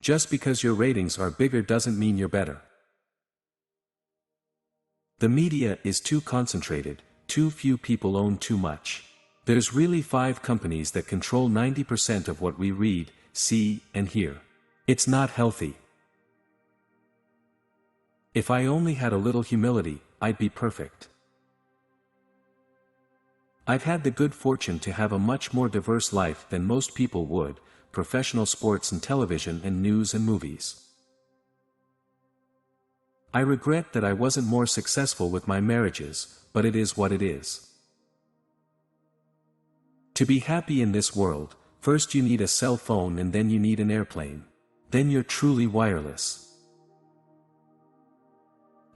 Just because your ratings are bigger doesn't mean you're better. The media is too concentrated, too few people own too much. There's really 5 companies that control 90% of what we read, see, and hear. It's not healthy. If I only had a little humility, I'd be perfect. I've had the good fortune to have a much more diverse life than most people would, professional sports and television and news and movies. I regret that I wasn't more successful with my marriages, but it is what it is. To be happy in this world, first you need a cell phone and then you need an airplane. Then you're truly wireless.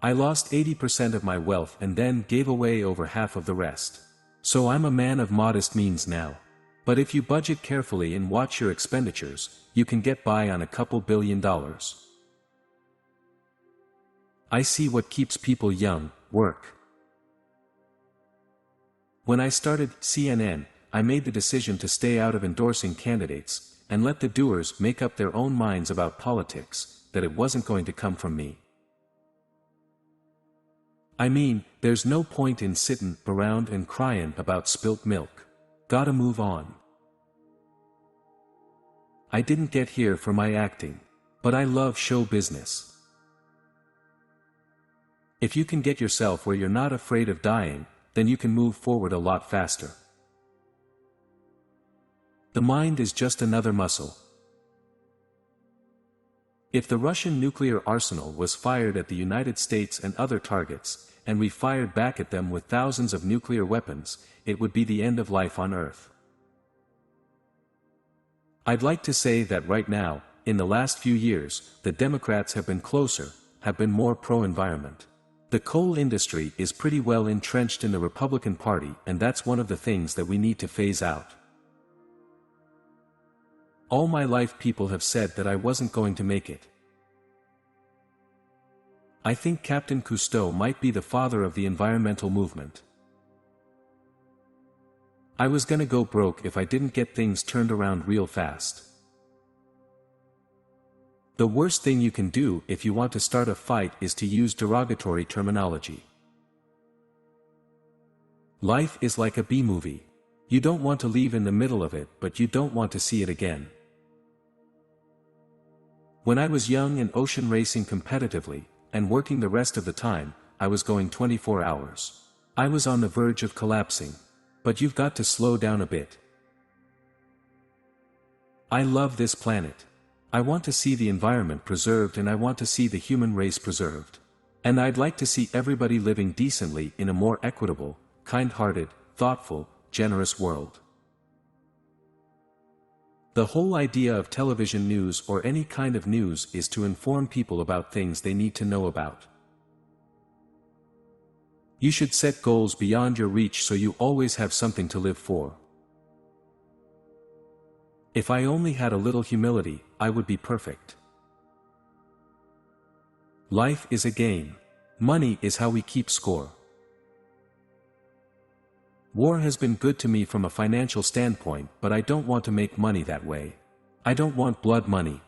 I lost 80% of my wealth and then gave away over half of the rest. So I'm a man of modest means now. But if you budget carefully and watch your expenditures, you can get by on a couple $1 billion. I see what keeps people young: work. When I started CNN, I made the decision to stay out of endorsing candidates, and let the doers make up their own minds about politics, that it wasn't going to come from me. I mean, there's no point in sittin' around and cryin' about spilt milk. Gotta move on. I didn't get here for my acting. But I love show business. If you can get yourself where you're not afraid of dying, then you can move forward a lot faster. The mind is just another muscle. If the Russian nuclear arsenal was fired at the United States and other targets, and we fired back at them with thousands of nuclear weapons, it would be the end of life on Earth. I'd like to say that right now, in the last few years, the Democrats have been closer, have been more pro-environment. The coal industry is pretty well entrenched in the Republican Party, and that's one of the things that we need to phase out. All my life people have said that I wasn't going to make it. I think Captain Cousteau might be the father of the environmental movement. I was gonna go broke if I didn't get things turned around real fast. The worst thing you can do if you want to start a fight is to use derogatory terminology. Life is like a B-movie. You don't want to leave in the middle of it, but you don't want to see it again. When I was young and ocean racing competitively, and working the rest of the time, I was going 24 hours. I was on the verge of collapsing. But you've got to slow down a bit. I love this planet. I want to see the environment preserved, and I want to see the human race preserved. And I'd like to see everybody living decently in a more equitable, kind-hearted, thoughtful, generous world. The whole idea of television news or any kind of news is to inform people about things they need to know about. You should set goals beyond your reach so you always have something to live for. If I only had a little humility, I would be perfect. Life is a game. Money is how we keep score. War has been good to me from a financial standpoint, but I don't want to make money that way. I don't want blood money.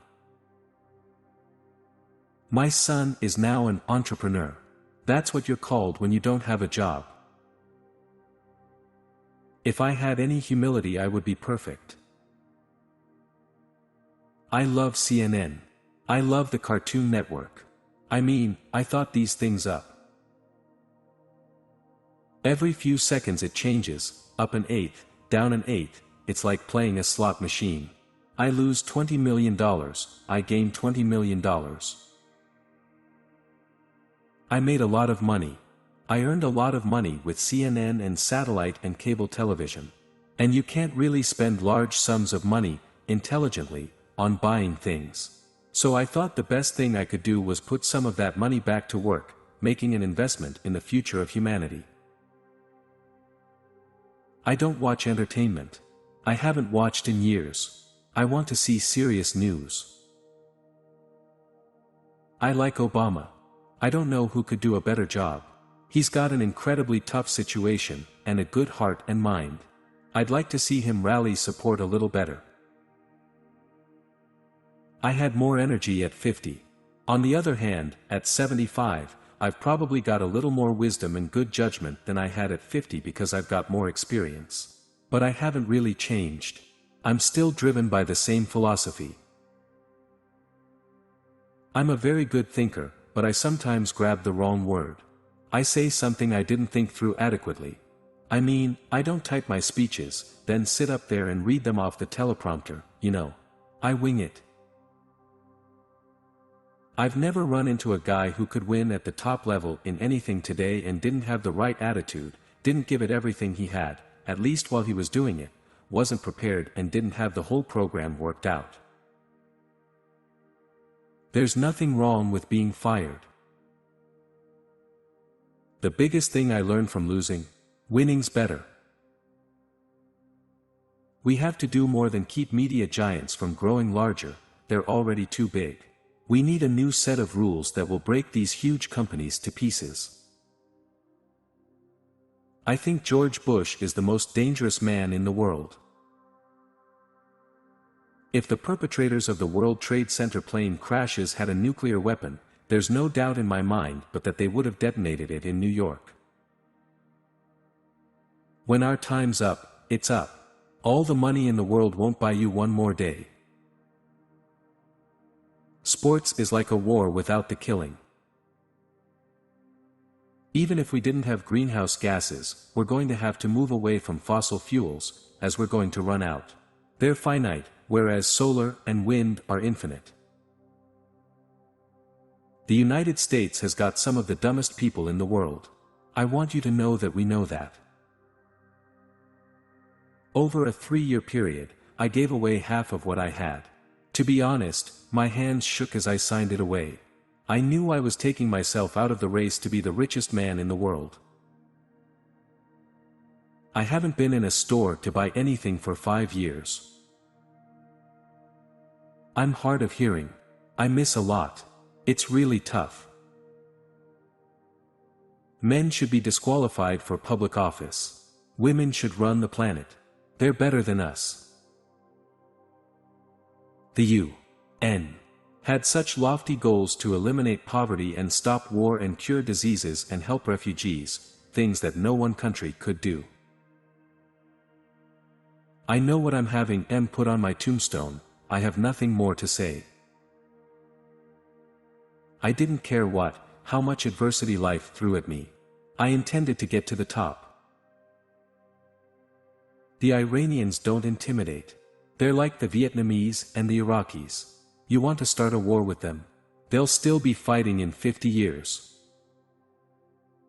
My son is now an entrepreneur. That's what you're called when you don't have a job. If I had any humility, I would be perfect. I love CNN. I love the Cartoon Network. I mean, I thought these things up. Every few seconds it changes, up an eighth, down an eighth. It's like playing a slot machine. I lose $20 million, I gain $20 million. I made a lot of money. I earned a lot of money with CNN and satellite and cable television. And you can't really spend large sums of money, intelligently, on buying things. So I thought the best thing I could do was put some of that money back to work, making an investment in the future of humanity. I don't watch entertainment. I haven't watched in years. I want to see serious news. I like Obama. I don't know who could do a better job. He's got an incredibly tough situation, and a good heart and mind. I'd like to see him rally support a little better. I had more energy at 50. On the other hand, at 75, I've probably got a little more wisdom and good judgment than I had at 50 because I've got more experience. But I haven't really changed. I'm still driven by the same philosophy. I'm a very good thinker, but I sometimes grab the wrong word. I say something I didn't think through adequately. I mean, I don't type my speeches, then sit up there and read them off the teleprompter, you know. I wing it. I've never run into a guy who could win at the top level in anything today and didn't have the right attitude, didn't give it everything he had, at least while he was doing it, wasn't prepared and didn't have the whole program worked out. There's nothing wrong with being fired. The biggest thing I learned from losing: winning's better. We have to do more than keep media giants from growing larger, they're already too big. We need a new set of rules that will break these huge companies to pieces. I think George Bush is the most dangerous man in the world. If the perpetrators of the World Trade Center plane crashes had a nuclear weapon, there's no doubt in my mind but that they would have detonated it in New York. When our time's up, it's up. All the money in the world won't buy you one more day. Sports is like a war without the killing. Even if we didn't have greenhouse gases, we're going to have to move away from fossil fuels, as we're going to run out. They're finite, whereas solar and wind are infinite. The United States has got some of the dumbest people in the world. I want you to know that we know that. Over a 3-year period, I gave away half of what I had. To be honest, my hands shook as I signed it away. I knew I was taking myself out of the race to be the richest man in the world. I haven't been in a store to buy anything for 5 years. I'm hard of hearing. I miss a lot. It's really tough. Men should be disqualified for public office. Women should run the planet. They're better than us. The UN had such lofty goals to eliminate poverty and stop war and cure diseases and help refugees, things that no one country could do. I know what I'm having put on my tombstone. I have nothing more to say. I didn't care how much adversity life threw at me. I intended to get to the top. The Iranians don't intimidate. They're like the Vietnamese and the Iraqis. You want to start a war with them? They'll still be fighting in 50 years.